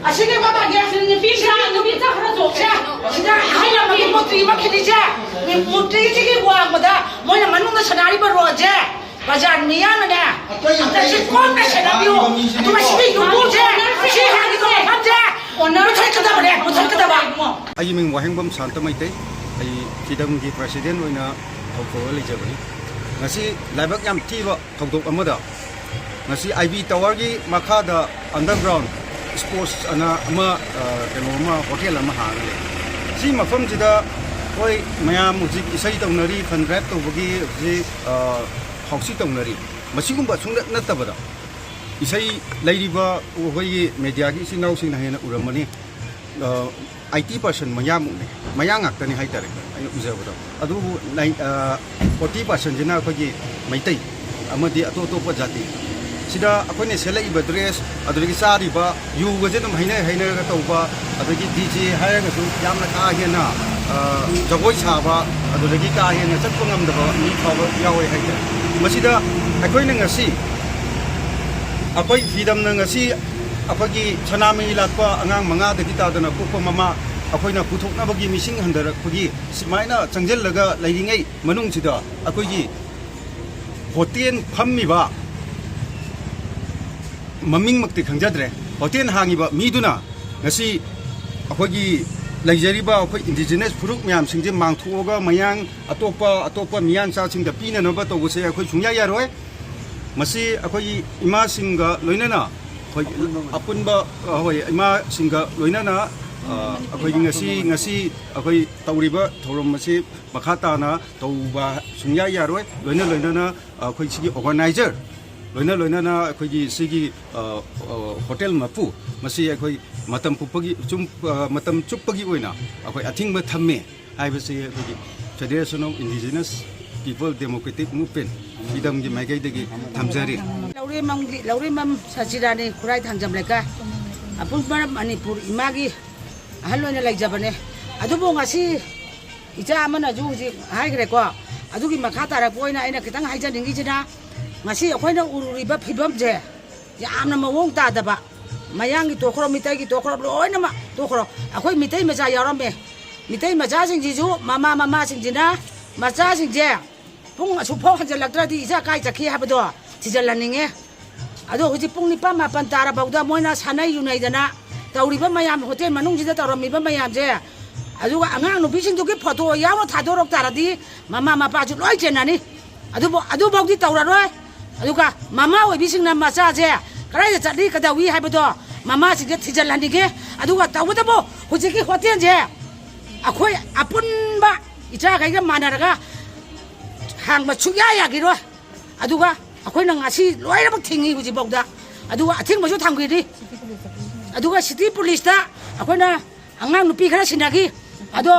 아시게 봐봐 게스는 비시라 놈이 다 그러죠 진짜 하려면 뭐 이만 캐리지 뭐 되게 뭐하고다 뭐냐 만능도 사나리 버러지 바जार 미안하네 아저씨 꼼나 세나비오 누가 시비 누구지 시하기도 함자 오늘은 탈거다 그래 못 탈거다 봐 아이 명 와행범 산타마이테 아이 기담기 프레시덴트 오이나 ꯊꯧꯗꯣꯛ ꯂꯩꯖꯕꯅꯤ ꯉꯁꯤ ꯂꯥꯏꯕꯛ ꯌꯥꯝ ꯊꯤꯕ ꯊꯧꯗꯣꯛ ꯑꯃꯗ ꯉꯁꯤ IB ꯇꯥꯋꯔꯒꯤ ꯃꯈꯥꯗ ꯑꯟꯗꯔꯒ꯭ꯔꯥꯎꯟ ꯁ꯭ꯄꯣꯔꯠꯁ ꯑꯅ ꯑꯃ ꯀꯩꯅꯣ ꯑꯃ ꯍꯣꯇꯦꯜ ꯑꯃ ꯍꯥꯡꯉ ꯂꯩ ꯁꯤ ꯃꯐꯝꯁꯤꯗ ꯍꯣꯏ ꯃꯌꯥꯝ ꯍꯧꯖꯤꯛ ꯏꯁꯩ ꯇꯧꯅꯔꯤ ꯐꯟ ꯗ꯭ꯔꯥꯏꯕ ꯇꯧꯕꯒꯤ ꯍꯧꯖꯤꯛ ꯍꯥꯎꯁꯤ ꯇꯧꯅꯔꯤ ꯃꯁꯤꯒꯨꯝꯕ ꯁꯨꯡꯅꯠ ꯅꯠꯇꯕꯗ ꯏꯁꯩ ꯂꯩꯔꯤꯕ ꯑꯩꯈꯣꯏꯒꯤ ꯃꯦꯗꯤꯌꯥꯒꯤ ꯏꯆꯤꯟ ꯏꯅꯥꯎꯁꯤꯡꯅ ꯍꯦꯟꯅ ꯎꯔꯝꯃꯅꯤ 80% ꯃꯌꯥꯝꯃꯨꯛꯅꯦ ꯃꯌꯥ ꯉꯥꯛꯇꯅꯤ ꯍꯥꯏꯇꯥꯔꯦ ꯑꯩꯅ ꯎꯖꯕꯗꯣ ꯑꯗꯨꯕꯨ 40%ꯁꯤꯅ ꯑꯩꯈꯣꯏꯒꯤ ꯃꯩꯇꯩ ꯑꯃꯗꯤ ꯑꯇꯣꯞ ꯑꯇꯣꯞꯄ ꯖꯥꯇꯤ ꯁꯤꯗ ꯑꯩꯈꯣꯏꯅ ꯁꯦꯠꯂꯛꯏꯕ ꯗ꯭ꯔꯦꯁ ꯑꯗꯨꯗꯒꯤ ꯆꯥꯔꯤꯕ ꯌꯨꯒꯁꯦ ꯑꯗꯨꯝ ꯍꯩꯅꯔꯒ ꯇꯧꯕ ꯑꯗꯒꯤ DJ ꯍꯥꯏꯔꯒꯁꯨ ꯌꯥꯝꯅ ꯀꯥ ꯍꯦꯟꯅ ꯖꯒꯣꯏ ꯁꯥꯕ ꯑꯗꯨꯗꯒꯤ ꯀꯥ ꯍꯦꯟꯅ ꯆꯠꯄ ꯉꯝꯗꯕ ꯃꯤ ꯐꯥꯎꯕ ꯌꯥꯎꯋꯦ ꯍꯥꯏꯇꯥꯔꯦ ꯃꯁꯤꯗ ꯑꯩꯈꯣꯏꯅ ꯉꯁꯤ ꯑꯩꯈꯣꯏ ꯐ꯭ꯔꯤꯗꯝꯅ ꯉꯁꯤ ꯑꯩꯈꯣꯏꯒꯤ ꯁꯅꯥꯃꯍꯤ ꯂꯥꯠꯄ ꯑꯉꯥꯡ 5ꯗꯒꯤ ꯇꯥꯗꯅ ꯄꯣꯛꯄ ꯃꯃꯥ ꯑꯩꯈꯣꯏꯅ ꯄꯨꯊꯣꯛꯅꯕꯒꯤ ꯃꯤꯁꯤꯡ ꯍꯟꯊꯔꯛꯄꯒꯤ ꯁꯨꯃꯥꯏꯅ ꯆꯪꯁꯤꯜꯂꯒ ꯂꯩꯔꯤꯉꯩ ꯃꯅꯨꯡꯁꯤꯗ ꯑꯩꯈꯣꯏꯒꯤ ꯍꯣꯇꯦꯜ ꯐꯝꯃꯤꯕ ꯃꯃꯤꯡꯃꯛꯇꯤ ꯈꯪꯖꯗ꯭ꯔꯦ ꯍꯣꯇꯦꯜ ꯍꯥꯡꯉꯤꯕ ꯃꯤꯗꯨꯅ ꯉꯁꯤ ꯑꯩꯈꯣꯏꯒꯤ ꯂꯩꯖꯔꯤꯕ ꯑꯩꯈꯣꯏ ꯏꯟꯗꯤꯖꯤꯅꯁ ꯐꯨꯔꯨꯞ ꯃꯌꯥꯝꯁꯤꯡꯁꯦ ꯃꯥꯡꯊꯣꯛꯑꯒ ꯃꯌꯥꯡ ꯑꯇꯣꯞꯄ ꯃꯤꯌꯥꯟꯆꯥꯁꯤꯡꯗ ꯄꯤꯅꯅꯕ ꯇꯧꯕꯁꯦ ꯑꯩꯈꯣꯏ ꯁꯨꯡꯌꯥ ꯌꯥꯔꯣꯏ ꯃꯁꯤ ꯑꯩꯈꯣꯏꯒꯤ ꯏꯃꯥꯁꯤꯡꯒ ꯂꯣꯏꯅꯅ ꯑꯄꯨꯟꯕ ꯍꯣꯏ ꯏꯃꯥꯁꯤꯡꯒ ꯂꯣꯏꯅꯅ ꯑꯩꯈꯣꯏꯒꯤ ꯉꯁꯤ ꯑꯩꯈꯣꯏ ꯇꯧꯔꯤꯕ ꯊꯧꯔꯝ ꯑꯁꯤ ꯃꯈꯥ ꯇꯥꯅ ꯇꯧꯕ ꯁꯨꯡꯌꯥ ꯌꯥꯔꯣꯏ ꯂꯣꯏꯅꯅ ꯑꯩꯈꯣꯏ ꯁꯤꯒꯤ ꯑꯣꯔꯒꯅꯥꯏꯖꯔ ꯂꯣꯏꯅꯅ ꯑꯩꯈꯣꯏꯒꯤ ꯁꯤꯒꯤ ꯍꯣꯇꯦꯜ ꯃꯄꯨ ꯃꯁꯤ ꯑꯩꯈꯣꯏ ꯃꯇꯝ ꯆꯨꯞꯄꯒꯤ ꯑꯣꯏꯅ ꯑꯩꯈꯣꯏ ꯑꯊꯤꯡꯕ ꯊꯝꯃꯦ ꯍꯥꯏꯕꯁꯤ ꯑꯩꯈꯣꯏꯒꯤ federation of indigenous people democratic movement ꯐ꯭ꯔꯤꯗꯝꯒꯤ ꯃꯥꯏꯀꯩꯗꯒꯤ ꯊꯝꯖꯔꯤ ꯂꯧꯔꯦꯃꯝ ꯁꯆꯤꯔꯥꯅꯤ ꯈꯨꯔꯥꯏ ꯊꯥꯡꯖꯝ ꯂꯩꯀꯥꯏ ꯑꯄꯨꯟꯕ ꯃꯅꯤꯄꯨꯔ ꯏꯃꯥꯒꯤ ꯑꯍꯜ ꯑꯣꯏꯅ ꯂꯩꯖꯕꯅꯦ ꯑꯗꯨꯕꯨ ꯉꯁꯤ ꯏꯆꯥ ꯑꯃꯅꯁꯨ ꯍꯧꯖꯤꯛ ꯍꯥꯏꯈ꯭ꯔꯦꯀꯣ ꯑꯗꯨꯒꯤ ꯃꯈꯥ ꯇꯥꯔꯛꯄ ꯑꯣꯏꯅ ꯑꯩꯅ ꯈꯤꯇꯪ ꯍꯥꯏꯖꯅꯤꯡꯉꯤꯁꯤꯅ ꯉꯁꯤ ꯑꯩꯈꯣꯏꯅ ꯎꯔꯨꯔꯤꯕ ꯐꯤꯕꯝꯁꯦ ꯌꯥꯝꯅ ꯃꯑꯣꯡ ꯇꯥꯗꯕ ꯃꯌꯥꯡꯒꯤ ꯇꯣꯛꯈ꯭ꯔꯣ ꯃꯤꯇꯩꯒꯤ ꯇꯣꯛꯈ꯭ꯔꯣ ꯂꯣꯏꯅꯃꯛ ꯇꯣꯛꯈ꯭ꯔꯣ ꯑꯩꯈꯣꯏ ꯃꯤꯇꯩ ꯃꯆꯥ ꯌꯥꯎꯔꯝꯃꯦ ꯃꯤꯇꯩ ꯃꯆꯥꯁꯤꯡꯁꯤꯁꯨ ꯃꯃꯥꯁꯤꯡꯁꯤꯅ ꯃꯆꯥꯁꯤꯡꯁꯦ ꯄꯨꯡ ꯑꯁꯨꯛꯐꯥꯎ ꯍꯟꯖꯤꯜꯂꯛꯇ꯭ꯔꯗꯤ ꯏꯆꯥ ꯀꯥꯏ ꯆꯠꯈꯤ ꯍꯥꯏꯕꯗꯣ ꯊꯤꯖꯤꯜꯍꯟꯅꯤꯡꯉꯦ ꯑꯗꯣ ꯍꯧꯖꯤꯛ ꯄꯨꯡ 9-10 ꯇꯥꯔꯐꯥꯎꯗ ꯃꯣꯏꯅ ꯁꯥꯟꯅꯩ ꯌꯨꯅꯩꯗꯅ ꯇꯧꯔꯤꯕ ꯃꯌꯥꯝ ꯍꯣꯇꯦꯜ ꯃꯅꯨꯡꯁꯤꯗ ꯇꯧꯔꯝꯃꯤꯕ ꯃꯌꯥꯝꯁꯦ ꯑꯗꯨꯒ ꯑꯉꯥꯡ ꯅꯨꯄꯤꯁꯤꯡꯗꯨꯒꯤ ꯐꯣꯇꯣ ꯌꯥꯎꯅ ꯊꯥꯗꯣꯔꯛ ꯇꯥꯔꯗꯤ ꯃꯃꯥ ꯃꯄꯥꯁꯨ ꯂꯣꯏ ꯆꯦꯟꯅꯅꯤ ꯑꯗꯨꯐꯥꯎꯗꯤ ꯇꯧꯔꯔꯣꯏ ꯑꯗꯨꯒ ꯃꯃꯥ ꯑꯣꯏꯕꯤꯁꯤꯡꯅ ꯃꯆꯥꯁꯦ ꯀꯗꯥꯏꯗ ꯆꯠꯂꯤ ꯀꯩꯗꯧꯏ ꯍꯥꯏꯕꯗꯣ ꯃꯃꯥꯁꯤꯡꯁꯦ ꯊꯤꯖꯤꯜꯍꯟꯅꯤꯡꯉꯦ ꯑꯗꯨꯒ ꯇꯧꯕꯇꯕꯨ ꯍꯧꯖꯤꯛꯀꯤ ꯍꯣꯇꯦꯜꯁꯦ ꯑꯩꯈꯣꯏ ꯑꯄꯨꯟꯕ ꯏꯆꯥꯈꯩꯒ ꯃꯥꯟꯅꯔꯒ ꯍꯥꯡꯕ ꯁꯨꯡꯌꯥ ꯌꯥꯈꯤꯔꯣꯏ ꯑꯗꯨꯒ ꯑꯩꯈꯣꯏꯅ ꯉꯁꯤ ꯂꯣꯏꯅꯃꯛ ꯊꯤꯡꯉꯤ ꯍꯧꯖꯤꯛꯐꯥꯎꯗ ꯑꯗꯨꯒ ꯑꯊꯤꯡꯕꯁꯨ ꯊꯝꯈꯤꯔꯤ ꯑꯗꯨꯒ ꯁꯤꯇꯤ ꯄꯨꯂꯤꯁꯇ ꯑꯩꯈꯣꯏꯅ ꯑꯉꯥꯡ ꯅꯨꯄꯤ ꯈꯔ ꯁꯤꯟꯅꯈꯤ ꯑꯗꯣ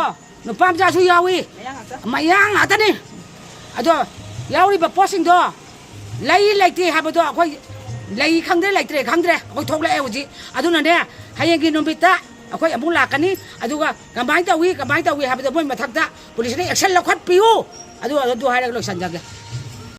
ꯅꯨꯄꯥ ꯃꯆꯥꯁꯨ ꯌꯥꯎꯏ ꯃꯌꯥꯡ ꯉꯥꯛꯇꯅꯤ ꯑꯗꯣ ꯌꯥꯎꯔꯤꯕ ꯄꯣꯠꯁꯤꯡꯗꯣ ꯂꯩꯇꯦ ꯍꯥꯏꯕꯗꯣ ꯑꯩꯈꯣꯏ ꯂꯩ ꯈꯪꯗ꯭ꯔꯦ ꯂꯩꯇ꯭ꯔꯦ ꯈꯪꯗ꯭ꯔꯦ ꯑꯩꯈꯣꯏ ꯊꯣꯛꯂꯛꯑꯦ ꯍꯧꯖꯤꯛ ꯑꯗꯨꯅꯅꯦ ꯍꯌꯦꯡꯒꯤ ꯅꯨꯃꯤꯠꯇ ꯑꯩꯈꯣꯏ ꯑꯃꯨꯛ ꯂꯥꯛꯀꯅꯤ ꯑꯗꯨꯒ ꯀꯃꯥꯏꯅ ꯇꯧꯏ ꯍꯥꯏꯕꯗꯣ ꯃꯣꯏ ꯃꯊꯛꯇ ꯄꯨꯂꯤꯁꯅ ꯑꯦꯛꯁꯟ ꯂꯧꯈꯠꯄꯤꯌꯨ ꯑꯗꯨ ꯍꯥꯏꯔꯒ ꯂꯣꯏꯁꯤꯟꯖꯒꯦ